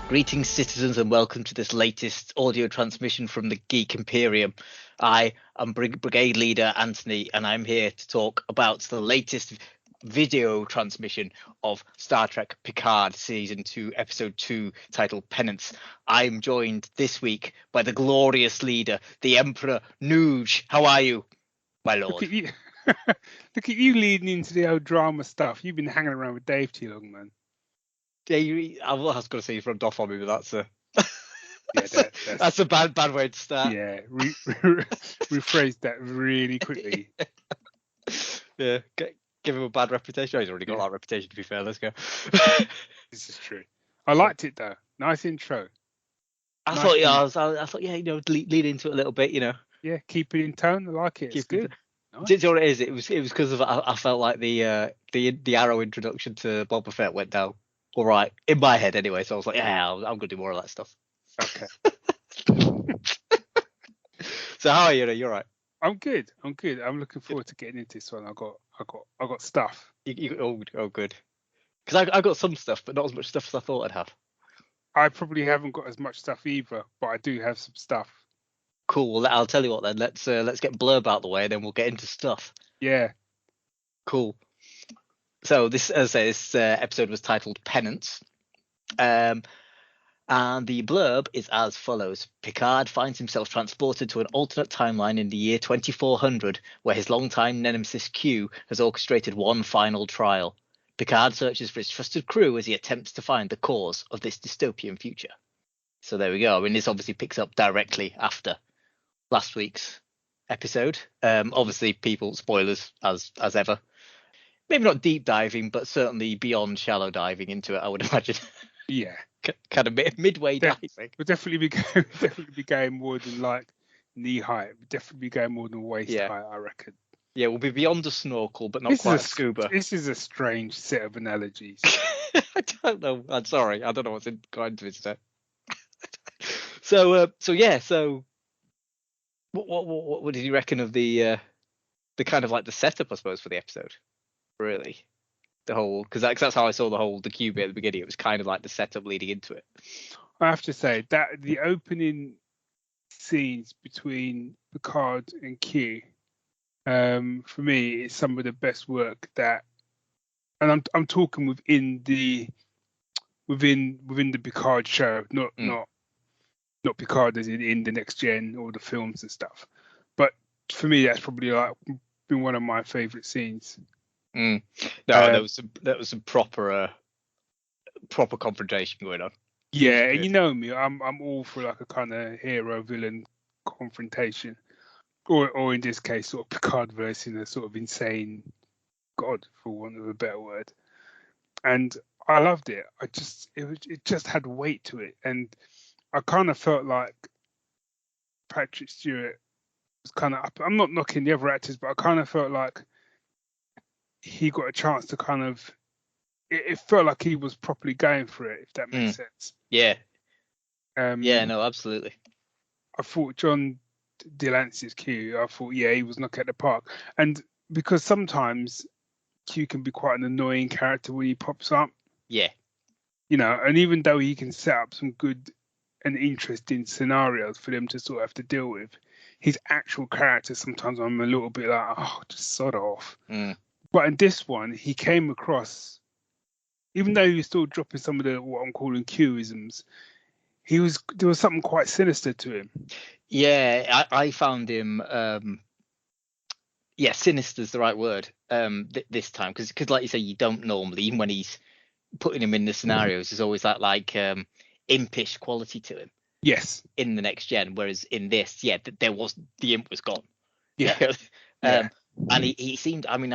Greetings, citizens, and welcome to this latest audio transmission from the Geek Imperium. I am Brigade Leader Anthony, and I'm here to talk about the latest video transmission of Star Trek Picard Season 2, Episode 2, titled Penance. I'm joined this week by the glorious leader, the Emperor Nuge. How are you, my lord? Look at you. Look at you leading into the old drama stuff. You've been hanging around with Dave too long, man. Yeah, I was going to say you rubbed off on me, but that's a that's a bad way to start. Yeah, rephrase that really quickly. Yeah, give him a bad reputation. Oh, he's already got that reputation, to be fair. Let's go. This is true. I liked it though. Nice intro. I thought, yeah, lead into it a little bit, Yeah, keep it in tone. I like it. It's good. Nice. Do you know what it is? It was because of I felt like the Arrow introduction to Boba Fett went down all right in my head anyway. So I was like, yeah, I'm gonna do more of that stuff. Okay. So how are you? You're right. I'm good. I'm looking forward to getting into this one. I got stuff. Oh, good. Because I got some stuff, but not as much stuff as I thought I'd have. I probably haven't got as much stuff either, but I do have some stuff. Cool. Well, I'll tell you what then. Let's get Blurb out the way, and then we'll get into stuff. Yeah. Cool. So this, as I say, this episode was titled Penance, and the blurb is as follows: Picard finds himself transported to an alternate timeline in the year 2400, where his longtime nemesis Q has orchestrated one final trial. Picard searches for his trusted crew as he attempts to find the cause of this dystopian future. So there we go. I mean, this obviously picks up directly after last week's episode. Obviously, people, spoilers as ever. Maybe not deep diving, but certainly beyond shallow diving into it, I would imagine. Yeah. Kind of midway diving. We'll definitely be going more than like knee height. We'll definitely be going more than waist height, I reckon. Yeah, we'll be beyond a snorkel, but not quite a scuba. This is a strange set of analogies. I don't know. I'm sorry. I don't know what's going into it today. So what did you reckon of the kind of like the setup, I suppose, for the episode? Really, the whole, because that's how I saw the Q bit at the beginning. It was kind of like the setup leading into it. I have to say that the opening scenes between Picard and Q, for me, is some of the best work that, and I'm talking within the Picard show, not Picard as in the Next Gen or the films and stuff. But for me, that's probably like been one of my favorite scenes. No, there was some proper confrontation going on. Yeah, and you know me, I'm all for like a kind of hero villain confrontation, or in this case, sort of Picard versus a sort of insane god, for want of a better word. And I loved it. It just had weight to it, and I kind of felt like Patrick Stewart was kind of up. I'm not knocking the other actors, but I kind of felt like he got a chance to kind of. It felt like he was properly going for it, if that makes sense. Yeah. Yeah. No, absolutely. I thought John Delancey's Q. I thought, yeah, he was knocking at the park, and because sometimes Q can be quite an annoying character when he pops up. Yeah. And even though he can set up some good and interesting scenarios for them to sort of have to deal with, his actual character, sometimes I'm a little bit like, oh, just sod off. But in this one, he came across, even though he was still dropping some of the what I'm calling Q-isms, there was something quite sinister to him. Yeah, I found him. Sinister is the right word. This time, because like you say, you don't normally, even when he's putting him in the scenarios, there's always that like impish quality to him. Yes. In the Next Gen, whereas in this, the imp was gone. Yeah. And he seemed. I mean,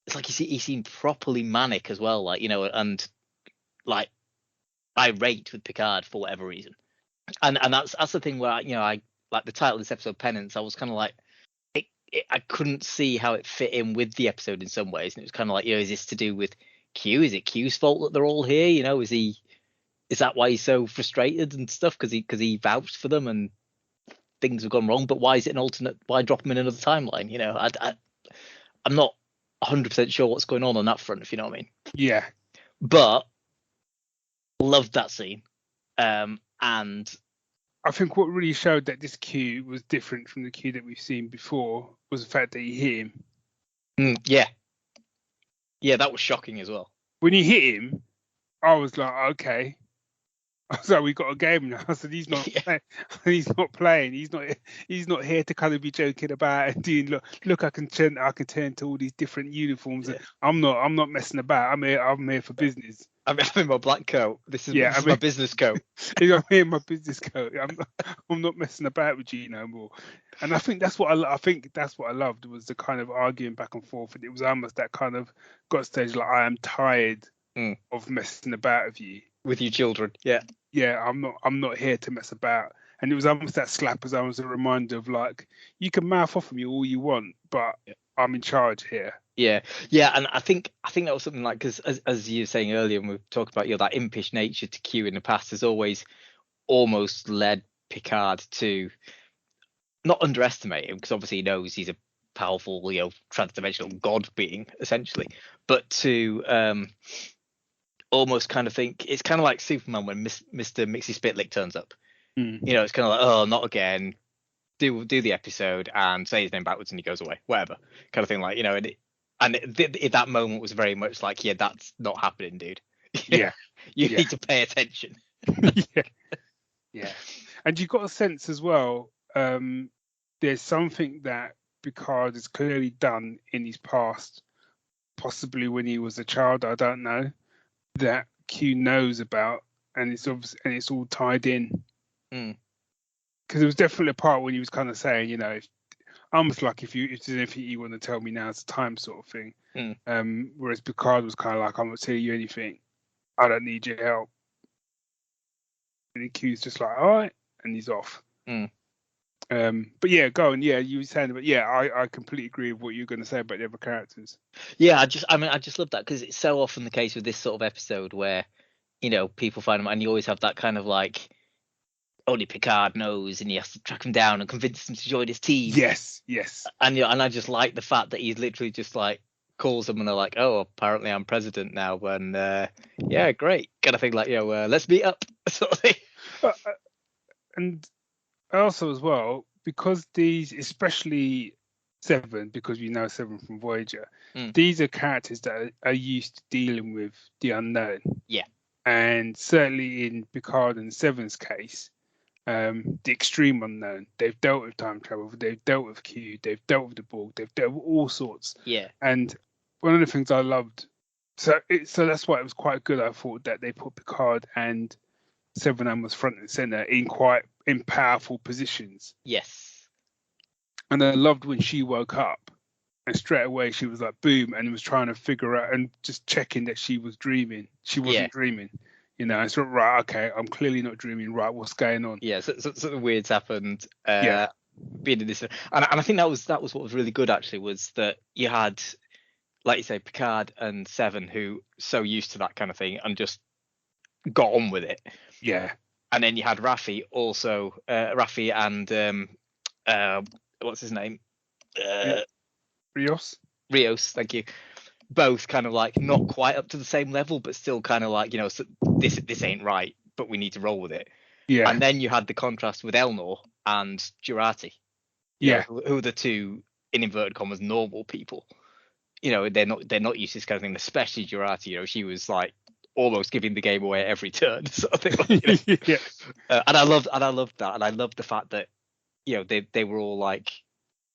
it's like he seemed properly manic as well, like, and like irate with Picard for whatever reason. And that's the thing where I like the title of this episode, Penance. I was kind of like, I couldn't see how it fit in with the episode in some ways, and it was kind of like, is this to do with Q? Is it Q's fault that they're all here? Is that why he's so frustrated and stuff? Because he vouched for them and things have gone wrong. But why is it an alternate? Why drop him in another timeline? I'm not 100% sure what's going on that front, if you know what I mean. Yeah. But loved that scene. And I think what really showed that this Q was different from the Q that we've seen before was the fact that he hit him. Yeah, that was shocking as well. When he hit him, I was like, okay. I was like, we got a game now. I said, he's not playing. He's not playing. He's not here to kind of be joking about and doing look. I can turn to all these different uniforms. Yeah. I'm not messing about. I'm here for business. I'm in my black coat. This is Yeah, my business coat. I'm here in my business coat. I'm not messing about with you no more. And I think that's what I loved was the kind of arguing back and forth. And it was almost that kind of got stage like I am tired of messing about with you children. Yeah. Yeah, I'm not here to mess about. And it was almost that slap as I was a reminder of like, you can mouth off of me all you want, but I'm in charge here. Yeah, and I think that was something like, because as you were saying earlier, and we've talked about that impish nature to Q in the past has always almost led Picard to not underestimate him, because obviously he knows he's a powerful, transdimensional god being essentially, but to almost kind of think it's kind of like Superman when Mr. Mixie Spitlick turns up. It's kind of like, oh, not again. Do the episode and say his name backwards and he goes away, whatever kind of thing. Like, and that moment was very much like, yeah, that's not happening, dude. Yeah, you need to pay attention. Yeah, and you got a sense as well. There's something that Picard has clearly done in his past, possibly when he was a child. I don't know, that Q knows about, and it's obvious, and it's all tied in. Because there was definitely a part when he was kind of saying, almost like if there's anything you want to tell me, now's the time, sort of thing. Whereas Picard was kind of like, I'm not telling you anything. I don't need your help. And the Q's just like, all right, and he's off. But yeah, go on. Yeah, you were saying, but yeah, I completely agree with what you're going to say about the other characters. Yeah, I just love that, because it's so often the case with this sort of episode where, people find them, and you always have that kind of like, only Picard knows, and he has to track him down and convince him to join his team. Yes. And and I just like the fact that he's literally just like calls them and they're like, oh, apparently I'm president now, and yeah, great kind of thing, like, let's meet up sort of thing. And also as well, because these, especially Seven, because we know Seven from Voyager, these are characters that are used to dealing with the unknown. Yeah. And certainly in Picard and Seven's case, the extreme unknown. They've dealt with time travel. They've dealt with Q. They've dealt with the Borg. They've dealt with all sorts. Yeah. And one of the things I loved, so that's why it was quite good. I thought that they put Picard and Seven was front and center in powerful positions. Yes. And I loved when she woke up, and straight away she was like, boom, and was trying to figure out and just checking that she was dreaming. She wasn't dreaming. It's not right. Okay, I'm clearly not dreaming. Right, what's going on? Yeah, so the weirds happened. Being in this, and I think that was what was really good actually, was that you had, like you say, Picard and Seven, who so used to that kind of thing and just got on with it. Yeah. And then you had Raffi also, Raffi and what's his name? Rios, thank you. Both kind of like not quite up to the same level, but still kind of like, so this ain't right, but we need to roll with it. Yeah. And then you had the contrast with Elnor and Jurati. Who are the two, in inverted commas, normal people. They're not used to this kind of thing, especially Jurati. She was like almost giving the game away every turn, sort of thing. Yeah. And I loved that, and I loved the fact that they were all like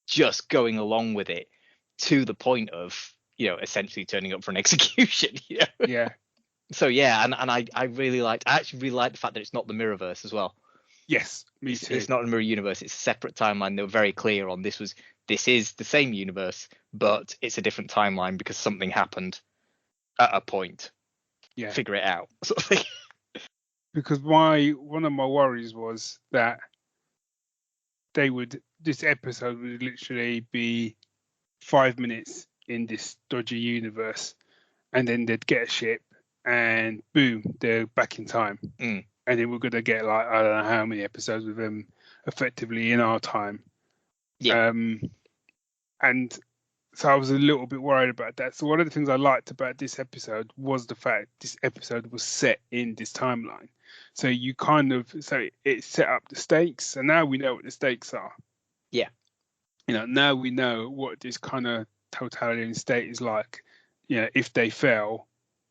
just going along with it to the point of essentially turning up for an execution. Yeah. So yeah, and I actually really liked the fact that it's not the Mirrorverse as well. Yes, me too. It's not a mirror universe. It's a separate timeline. They were very clear on this is the same universe, but it's a different timeline because something happened at a point. Yeah. Figure it out, sort of thing. Because one of my worries was that this episode would literally be 5 minutes in this dodgy universe, and then they'd get a ship and boom, they're back in time. And then we're gonna get like, I don't know how many episodes with them effectively in our time. Yeah. And So I was a little bit worried about that. So one of the things I liked about this episode was the fact this episode was set in this timeline. So it set up the stakes, and now we know what the stakes are. Yeah. Now we know what this kind of totalitarian state is like. If they fail,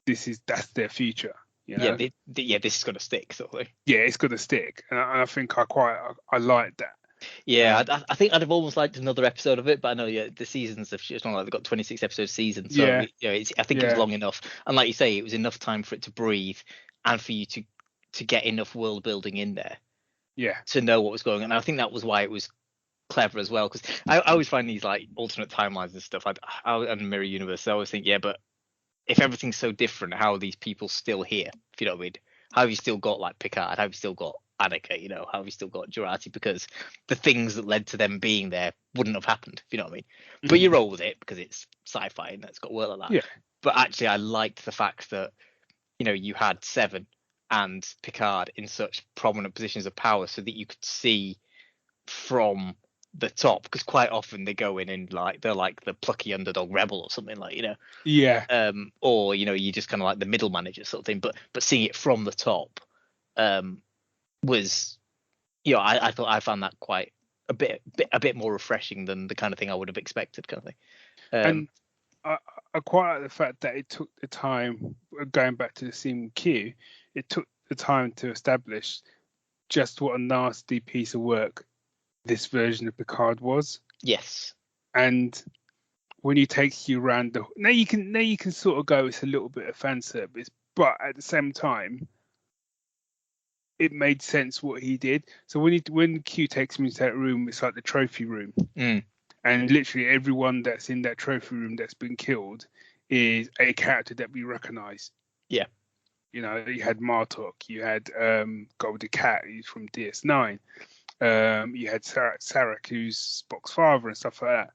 that's their future. Yeah, this is gonna stick, sort of thing. Yeah, it's gonna stick, and I think I like that. Yeah, I think I'd have almost liked another episode of it, but I know the seasons it's not like they've got 26 episode seasons, so Yeah. I think it was long enough, and like you say, it was enough time for it to breathe and for you to get enough world building in there. Yeah. To know what was going on. And I think that was why it was clever as well, because I always find these like alternate timelines and stuff. And mirror universe. I always think, yeah, but if everything's so different, how are these people still here? If you know what I mean? How have you still got like Picard? How have you still got Annika? How have you still got Jurati? Because the things that led to them being there wouldn't have happened. If you know what I mean? Mm-hmm. But you roll with it because it's sci-fi and it's got world like that. Yeah. But actually, I liked the fact that you had Seven and Picard in such prominent positions of power, so that you could see from the top, because quite often they go in and like they're like the plucky underdog rebel or something, like yeah, or you just kind of like the middle manager sort of thing, but seeing it from the top was I thought I found that quite a bit more refreshing than the kind of thing I would have expected, kind of thing. And I quite like the fact that it took the time, going back to the scene with Q, it took the time to establish just what a nasty piece of work this version of Picard was. Yes. And when he takes you around now you can sort of go, it's a little bit of fan service, but at the same time it made sense what he did. So when Q takes him into that room, it's like the trophy room. And literally everyone that's in that trophy room that's been killed is a character that we recognize. Yeah. You had Martok, you had Goldie Cat, who's from DS9. You had Sarek, who's Spock's father, and stuff like that.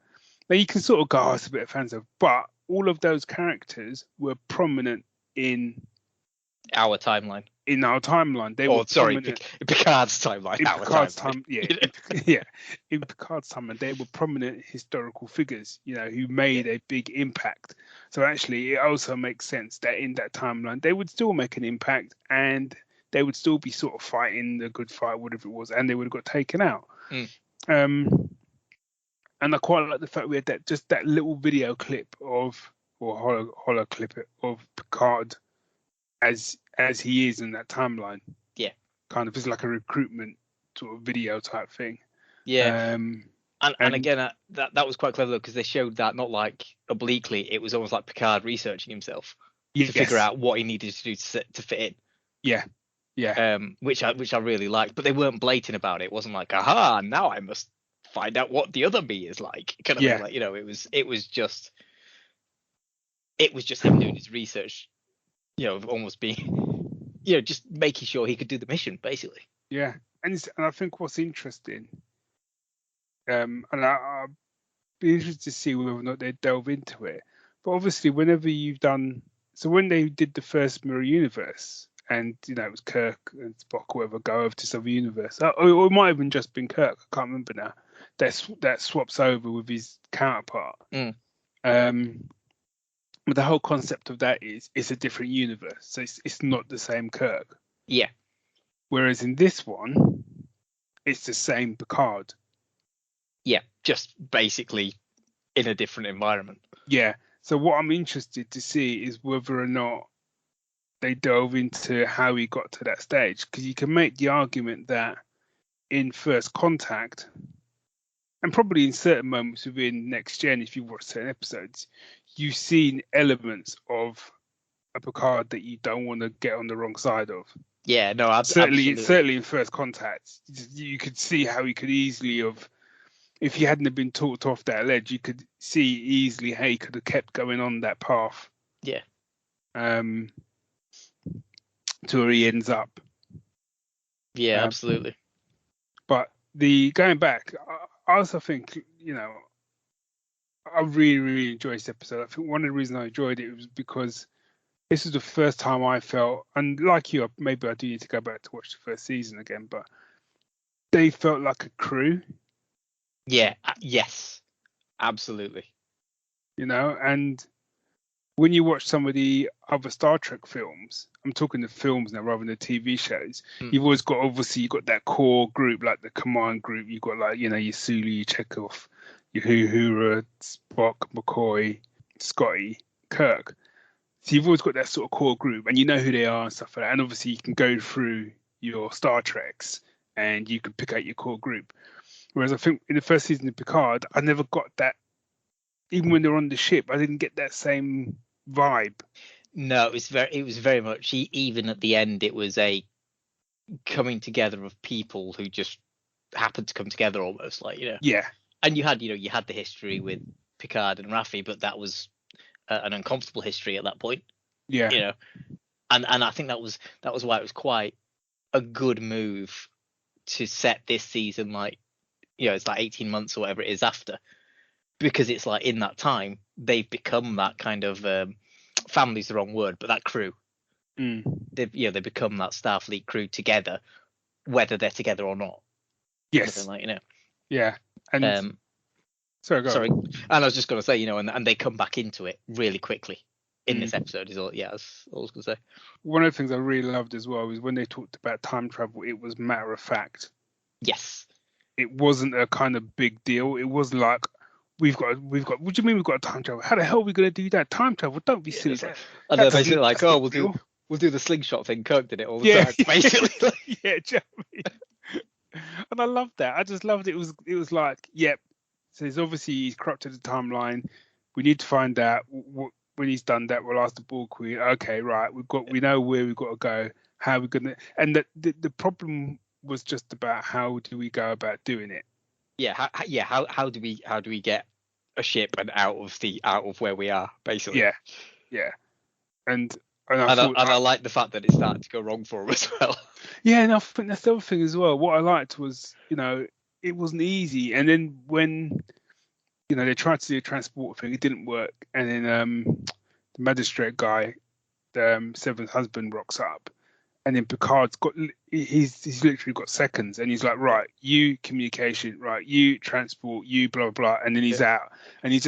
Now you can sort of go, it's a bit offensive, but all of those characters were prominent in our timeline. In our timeline, Picard's timeline. In Picard's time, yeah. In Picard's timeline, they were prominent historical figures, who made a big impact. So actually, it also makes sense that in that timeline, they would still make an impact, and they would still be sort of fighting the good fight, whatever it was, and they would have got taken out. And I quite like the fact we had that little video clip holo clip of Picard as he is in that timeline. Yeah. Kind of is like a recruitment sort of video type thing. Yeah. And again, that was quite clever, because they showed that not like obliquely, it was almost like Picard researching himself to figure out what he needed to do to fit in. Yeah. Yeah. Which I really liked, but they weren't blatant about it. It wasn't like, aha, now I must find out what the other me is like. Kind of thing. Like, it was just him doing his research, almost being, just making sure he could do the mission, basically. Yeah. And I think what's interesting, and I'll be interested to see whether or not they delve into it. But obviously, when they did the first Mirror Universe, and it was Kirk and Spock, whoever, go over to some universe, or it might have been just been Kirk, I can't remember now, that swaps over with his counterpart. But the whole concept of that is it's a different universe, so it's not the same Kirk. Yeah. Whereas in this one, it's the same Picard. Yeah, just basically in a different environment. Yeah. So what I'm interested to see is whether or not they delve into how he got to that stage, because you can make the argument that in First Contact, and probably in certain moments within Next Gen, if you watch certain episodes, you've seen elements of a Picard that you don't want to get on the wrong side of. Yeah, no, absolutely. Certainly in First Contact, you could see how he could easily have, if he hadn't been talked off that ledge, you could see easily how he could have kept going on that path. Yeah. To where he ends up. Yeah, absolutely. But going back, I also think, I really, really enjoyed this episode. I think one of the reasons I enjoyed it was because this is the first time I felt, and like you, maybe I do need to go back to watch the first season again, but they felt like a crew. Yeah. Yes. Absolutely. you know. And when you watch some of the other Star Trek films, I'm talking the films now rather than the TV shows, you've always got, obviously, you've got that core group, like the command group. You've got, like, you know, your Sulu, your Chekhov, your Uhura, Spock, McCoy, Scotty, Kirk. So you've always got that sort of core group, and you know who they are and stuff like that. And obviously, you can go through your Star Treks and you can pick out your core group. Whereas I think in the first season of Picard, I never got that. Even when they're on the ship, I didn't get that same vibe. No, it was very much, even at the end, it was a coming together of people who just happened to come together almost, like, you know. Yeah. And you had the history with Picard and Raffi, but that was an uncomfortable history at that point. Yeah. You know, and I think that was why it was quite a good move to set this season, like, you know, it's like 18 months or whatever it is after, because it's like in that time they've become that kind of family's the wrong word, but that crew. They've become that Starfleet crew together, whether they're together or not. Yes. Like, you know. Yeah. And sorry, go sorry. on. And I was just going to say, you know, and they come back into it really quickly in this episode. Is all. Yeah, that's all I was going to say. One of the things I really loved as well was when they talked about time travel. It was matter of fact. Yes. It wasn't a kind of big deal. It was like, we've got. What do you mean we've got a time travel? How the hell are we going to do that? Time travel? Don't be silly. And they're basically like, oh, we'll do the slingshot thing. Kirk did it all the time. Basically. Yeah, do you know what I mean? And I loved that. I just loved it. It was like, yep. So it's obviously he's corrupted the timeline. We need to find out when he's done that. We'll ask the Borg Queen. Okay, right. We know where we've got to go. How are we gonna? And the problem was just about how do we go about doing it? Yeah. How do we get a ship and out of where we are, basically? Yeah. Yeah. And I like the fact that it started to go wrong for him as well. Yeah, and I think that's the other thing as well. What I liked was, you know, it wasn't easy. And then when, you know, they tried to do a transport thing, it didn't work. And then the magistrate guy, the seventh husband, rocks up. And then Picard's he's literally got seconds. And he's like, right, you communication, right, you transport, you blah, blah, blah. And then he's out. And he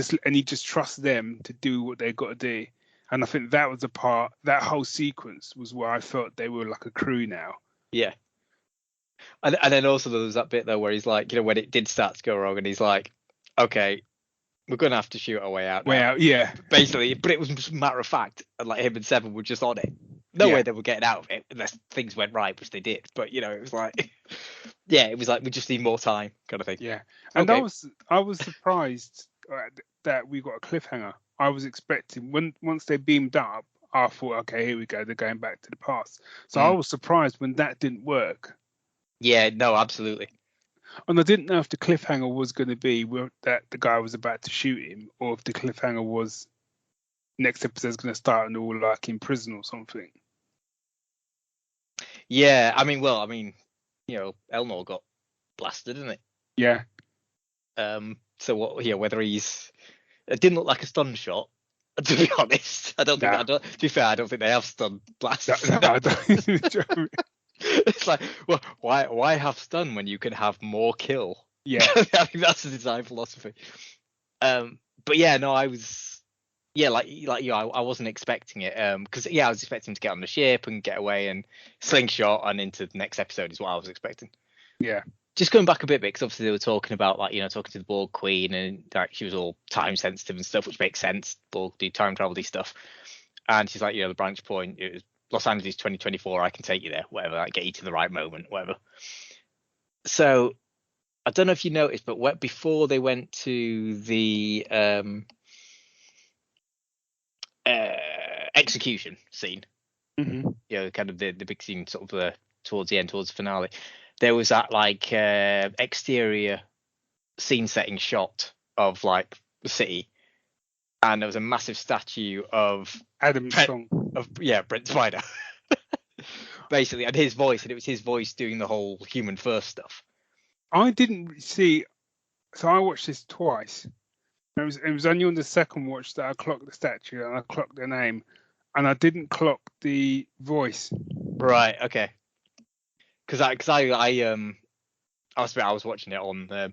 just trusts them to do what they've got to do. And I think that was the part, that whole sequence was where I felt they were like a crew now. Yeah. And then also there was that bit though where he's like, you know, when it did start to go wrong, and he's like, okay, we're gonna have to shoot our way out. Yeah. Basically, but it was just a matter of fact, and like him and Seven were just on it. No way they were getting out of it unless things went right, which they did. But you know, it was like, yeah, it was like we just need more time, kind of thing. Yeah, and I was surprised that we got a cliffhanger. I was expecting once they beamed up, I thought, okay, here we go, they're going back to the past. So I was surprised when that didn't work. Yeah, no, absolutely. And I didn't know if the cliffhanger was going to be that the guy was about to shoot him, or if the cliffhanger was next episode's going to start and they're all like in prison or something. Yeah, I mean, you know, Elnor got blasted, didn't it? Yeah. So what? Yeah, whether it didn't look like a stun shot. To be honest, I don't think. To be fair, I don't think they have stun blasts. No, I don't. It's like, well, why have stun when you can have more kill? Yeah, I think that's the design philosophy. But yeah, no, I was, like you, I wasn't expecting it. Because I was expecting to get on the ship and get away and slingshot and into the next episode is what I was expecting. Yeah. Just going back a bit, because obviously they were talking about, like, you know, talking to the Borg Queen, and like she was all time sensitive and stuff, which makes sense. Borg do time travel stuff, and she's like, you know, the branch point, it was Los Angeles 2024. I can take you there, whatever. I get you to the right moment, whatever. So I don't know if you noticed, but before they went to the execution scene, you know, kind of the big scene, sort of towards the end, towards the finale. There was that like exterior scene setting shot of like the city, and there was a massive statue of Adam's song of Brent Spider, basically, and his voice, and it was his voice doing the whole human first stuff. I didn't see, so I watched this twice. It was only on the second watch that I clocked the statue and I clocked the name, and I didn't clock the voice. Right. Okay. Because I was watching it on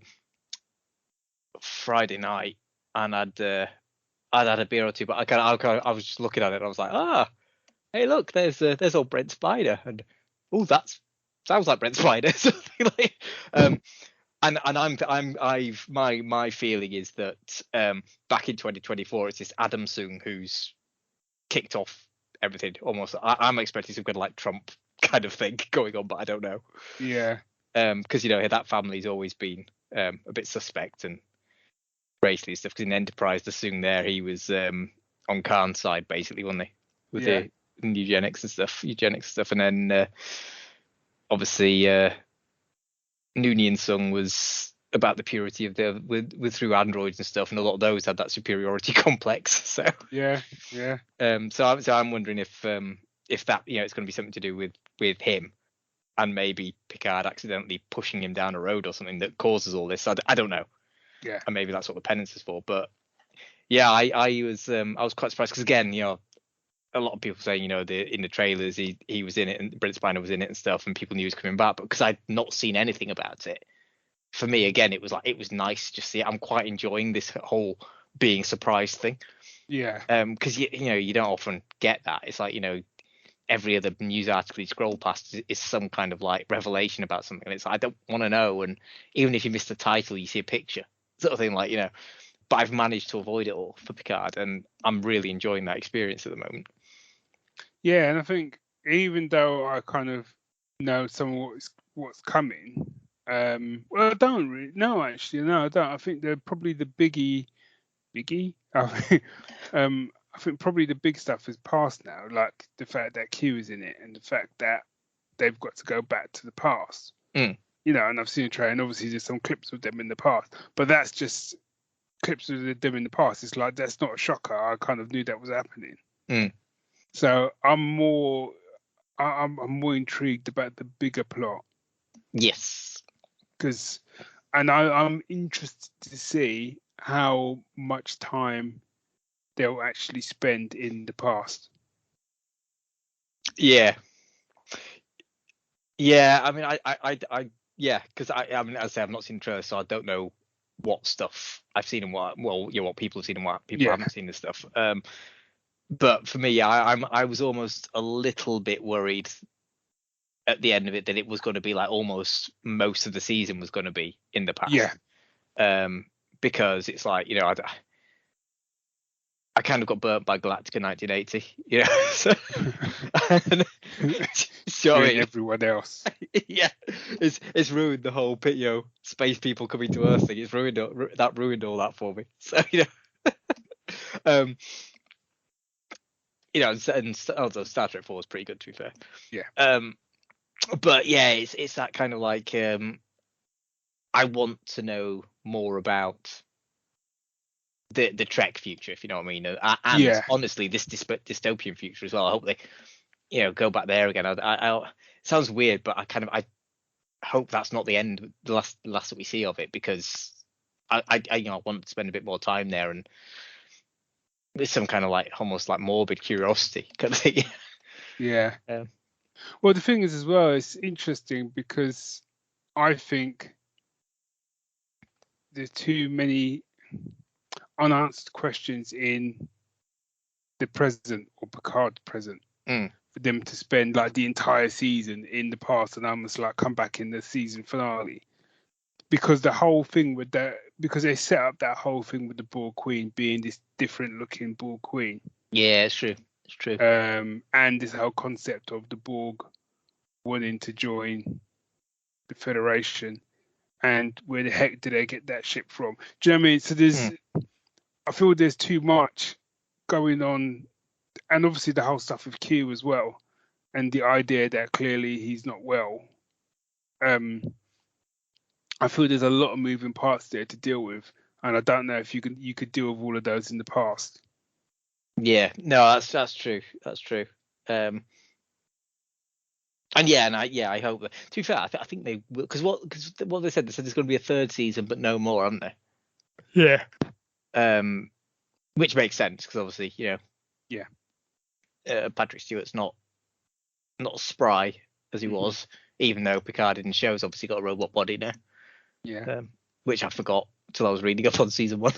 Friday night, and I'd had a beer or two, but I was just looking at it and I was like, hey, look, there's old Brent Spider, and that sounds like Brent Spider. Something like, and my feeling is that back in 2024, it's this Adam Sung who's kicked off everything almost. I'm expecting some kind of like Trump kind of thing going on, but I don't know. Yeah. Because that family's always been a bit suspect and racially stuff. Because in Enterprise, the Sung there, he was on Khan's side basically, wasn't he, with the eugenics and stuff, and then obviously Noonien Sung was about the purity of with through androids and stuff, and a lot of those had that superiority complex. So yeah. So I'm wondering if that it's going to be something to do with him, and maybe Picard accidentally pushing him down a road or something that causes all this. I don't know. Yeah. And maybe that's what the penance is for. But yeah, I was quite surprised because again, a lot of people saying, in the trailers he was in it and Brent Spiner was in it and stuff, and people knew he was coming back, but because I'd not seen anything about it, for me again it was nice to just see it. I'm quite enjoying this whole being surprised thing. Yeah. Because you don't often get that. It's like every other news article you scroll past is some kind of like revelation about something, and it's like, I don't want to know. And even if you miss the title, you see a picture, sort of thing, like But I've managed to avoid it all for Picard, and I'm really enjoying that experience at the moment. Yeah, and I think even though I kind of know some of what's coming, well, I don't really. No, actually, no, I don't. I think they're probably the biggie. I think probably the big stuff is past now, like the fact that Q is in it, and the fact that they've got to go back to the past. Mm. And I've seen a trailer, and obviously there's some clips with them in the past, but that's just clips with them in the past. It's like that's not a shocker. I kind of knew that was happening. Mm. So I'm more intrigued about the bigger plot. Yes. And I'm interested to see how much time they'll actually spend in the past. Yeah. Yeah. I mean, yeah, because I mean, as I say, I've not seen the trailer, so I don't know what stuff I've seen and what people have seen and what people haven't seen and stuff. But for me, yeah, I was almost a little bit worried at the end of it that it was going to be like almost most of the season was going to be in the past. Yeah. Because it's like I kind of got burnt by Galactica 1980, So, everyone else. Yeah, it's ruined the whole space people coming to Earth thing. It's ruined all that for me. So and although Star Trek 4 was pretty good, to be fair. Yeah. But yeah, it's that kind of like I want to know more about the Trek future, if you know what I mean, and honestly, this dystopian future as well. I hope they, go back there again. It sounds weird, but I hope that's not the end, the last that we see of it, because I want to spend a bit more time there, and with some kind of like almost like morbid curiosity kind of thing. Yeah. Well, the thing is as well, it's interesting because I think there's too many unanswered questions in the present or Picard present for them to spend like the entire season in the past and almost like come back in the season finale, because the whole thing with because they set up that whole thing with the Borg Queen being this different looking Borg Queen. Yeah, it's true. And this whole concept of the Borg wanting to join the Federation, and where the heck did they get that ship from? Do you know what I mean? So I feel there's too much going on, and obviously the whole stuff with Q as well, and the idea that clearly he's not well. I feel there's a lot of moving parts there to deal with, and I don't know if you could deal with all of those in the past. Yeah, no, that's true. That's true. And I hope that. To be fair, I think they will, because what they said there's going to be a third season, but no more, aren't they? Yeah. Which makes sense because obviously, Yeah. Patrick Stewart's not spry as he was, even though Picard in the show's obviously got a robot body now. Yeah. Which I forgot till I was reading up on season 1.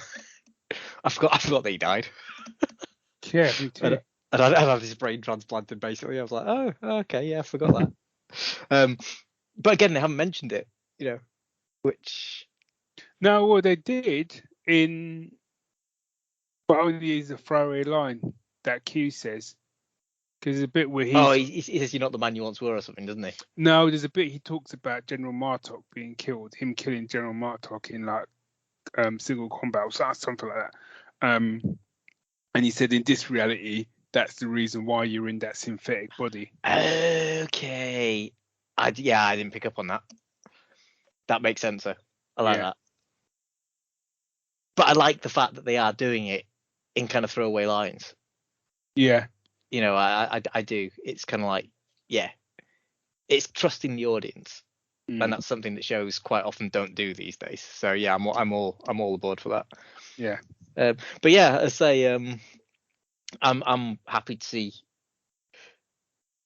I forgot that he died. Yeah, me too. And I had his brain transplanted. Basically, I was like, oh, okay, yeah, I forgot that. But again, they haven't mentioned it, which. No, well, they did in, but only as a throwaway line that Q says. Because there's a bit where Oh, he says you're not the man you once were, or something, doesn't he? No, there's a bit he talks about General Martok being killed, him killing General Martok in like single combat or something like that. And he said in this reality, that's the reason why you're in that synthetic body. Okay. I didn't pick up on that. That makes sense, though. I like that. But I like the fact that they are doing it in kind of throwaway lines. Yeah. I do. It's kind of like, yeah, it's trusting the audience, and that's something that shows quite often don't do these days. So yeah, I'm all aboard for that. Yeah. But yeah, I say, I'm happy to see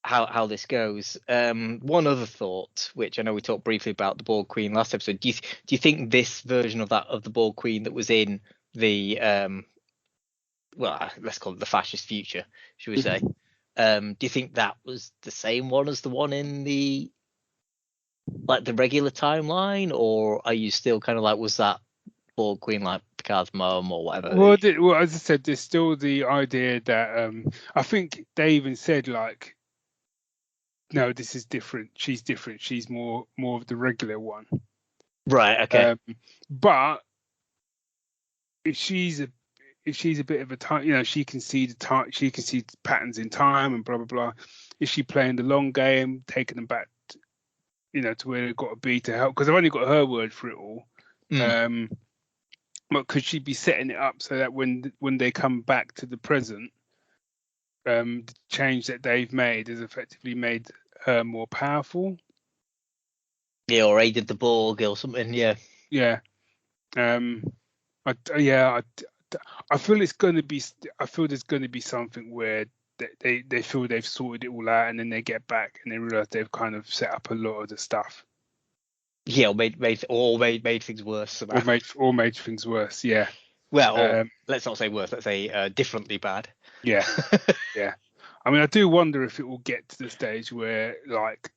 how this goes. One other thought, which I know we talked briefly about the Borg Queen last episode. Do you think this version of the Borg Queen that was in the well, let's call it the fascist future, should we say? Do you think that was the same one as the one in the regular timeline, or are you still kind of like, was that Borg Queen like Picard's mum or whatever? Well, as I said, there's still the idea that I think they even said like, no, this is different. She's different. She's more of the regular one. Right. Okay. But if she's a bit of a time, she can see the time, she can see patterns in time and blah blah blah. Is she playing the long game, taking them back, to where they've got to be to help? Because I've only got her word for it all. But could she be setting it up so that when they come back to the present, the change that they've made has effectively made her more powerful? Yeah, or aided the Borg or something. Yeah. Yeah. I feel it's going to be. I feel there's going to be something where they feel they've sorted it all out, and then they get back and they realize they've kind of set up a lot of the stuff. Yeah, or made things worse somehow. Or made things worse. Yeah. Well, let's not say worse. Let's say differently bad. Yeah. Yeah. I mean, I do wonder if it will get to the stage where like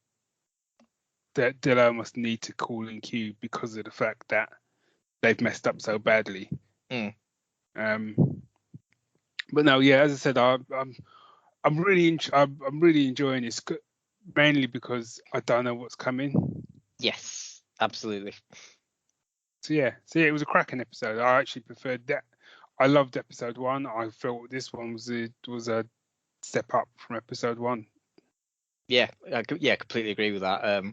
that Dilo must need to call in Q because of the fact that they've messed up so badly. But no, yeah, as I said, I'm really enjoying this, mainly because I don't know what's coming. Yes, absolutely. So yeah, it was a cracking episode. I actually preferred that. I loved episode 1. I felt this one was a step up from episode 1. Yeah, completely agree with that.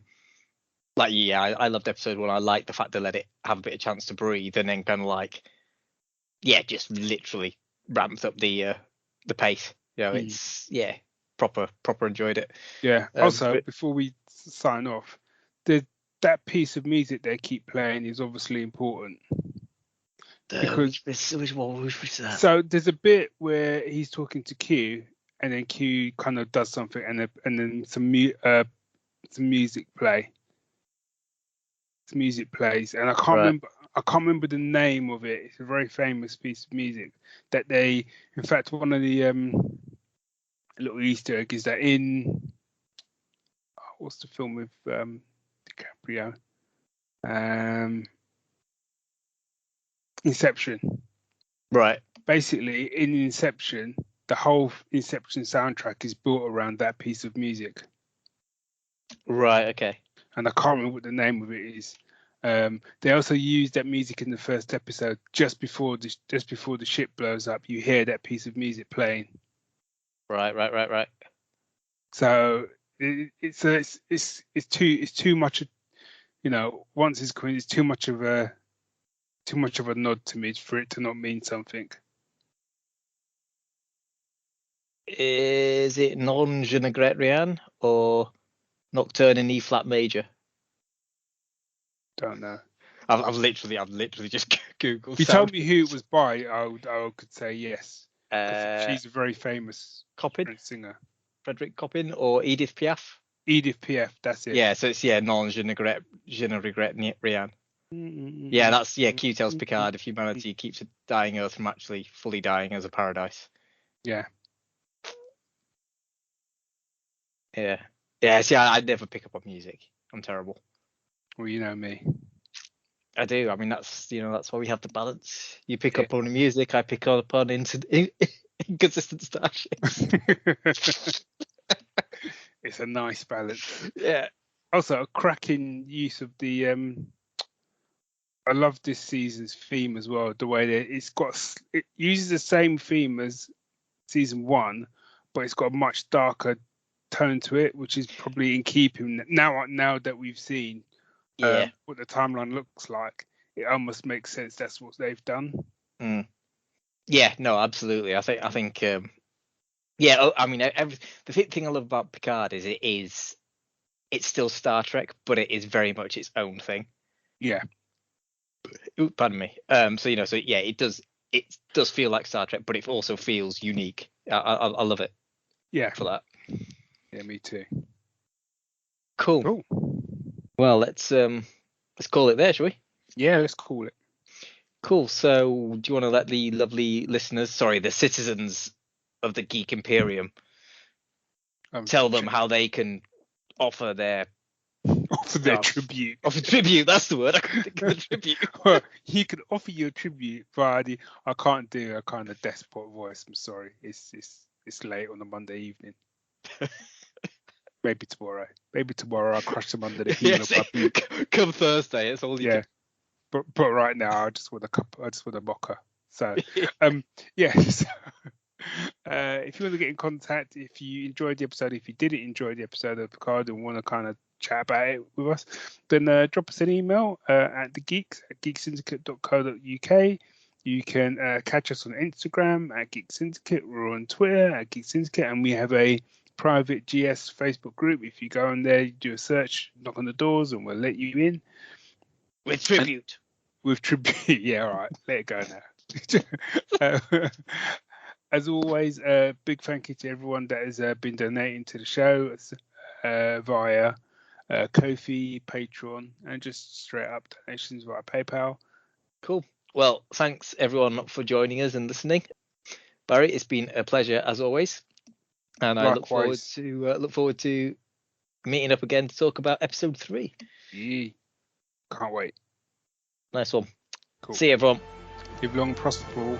I loved episode 1. I liked the fact they let it have a bit of chance to breathe, and then kind of like, just literally ramped up the pace. It's proper enjoyed it. Yeah. Also, before we sign off, that piece of music they keep playing is obviously important. Which was that? So there's a bit where he's talking to Q, and then Q kind of does something, and then some music plays, and I can't remember the name of it. It's a very famous piece of music that they, in fact, one of the little Easter egg is that in what's the film with DiCaprio? Inception. Right. Basically, in Inception, the whole Inception soundtrack is built around that piece of music. Right. Okay. And I can't remember what the name of it is. They also used that music in the first episode. Just before the ship blows up, you hear that piece of music playing. Right. So it's too much. Once it's Queen, it's too much of a nod to me for it to not mean something. Is it Non Je ne regrette rien or Nocturne in E flat major? Don't know. I've literally just googled. If you told me who it was by, I could say yes. She's a very famous French singer. Frederick Coppin or Edith Piaf? Edith Piaf, that's it. Yeah, so it's Non Je ne regrette rien. Yeah, that's Q tells Picard if humanity keeps a dying Earth from actually fully dying as a paradise. Yeah. Yeah. Yeah, see, I'd never pick up on music. I'm terrible. Well, you know me. I do. I mean, that's why we have the balance. You pick up on the music, I pick up on inconsistent starships. It's a nice balance. Yeah. Also, a cracking use of the I love this season's theme as well. The way that it uses the same theme as season 1, but it's got a much darker tone to it, which is probably in keeping now that we've seen what the timeline looks like. It almost makes sense. That's what they've done. Yeah, no, absolutely. I think yeah. I mean, the thing I love about Picard is it's still Star Trek, but it is very much its own thing. Yeah. Ooh, pardon me. So yeah, it does feel like Star Trek, but it also feels unique. I love it. Yeah. For that. Yeah, me too. Cool. Well, let's call it there, shall we? Yeah, let's call it. Cool. So, do you want to let the lovely listeners, the citizens of the Geek Imperium, tell them how they can offer their tribute? Offer tribute. That's the word. I couldn't think of the tribute. Well, you can offer your tribute via I can't do a kind of desperate voice. I'm sorry. It's late on a Monday evening. Maybe tomorrow I'll crush them under the heel of my boot. Come Thursday, it's all you can. But right now I just want a mocha. So yes. If you want to get in contact, if you enjoyed the episode, if you didn't enjoy the episode of Picard and want to kind of chat about it with us, then drop us an email at geeksyndicate.co.uk. You can catch us on Instagram at Geek Syndicate. We're on Twitter at Geek Syndicate, and we have a private GS Facebook group. If you go on there, you do a search, knock on the doors, and we'll let you in. With tribute. Yeah, all right. Let it go now. As always, big thank you to everyone that has been donating to the show via Ko-fi, Patreon, and just straight up donations via PayPal. Cool. Well, thanks everyone for joining us and listening. Barry, it's been a pleasure as always, and I look forward to meeting up again to talk about episode 3. Yeah. Can't wait. Nice one. Cool. See you, everyone. Live long and prosper.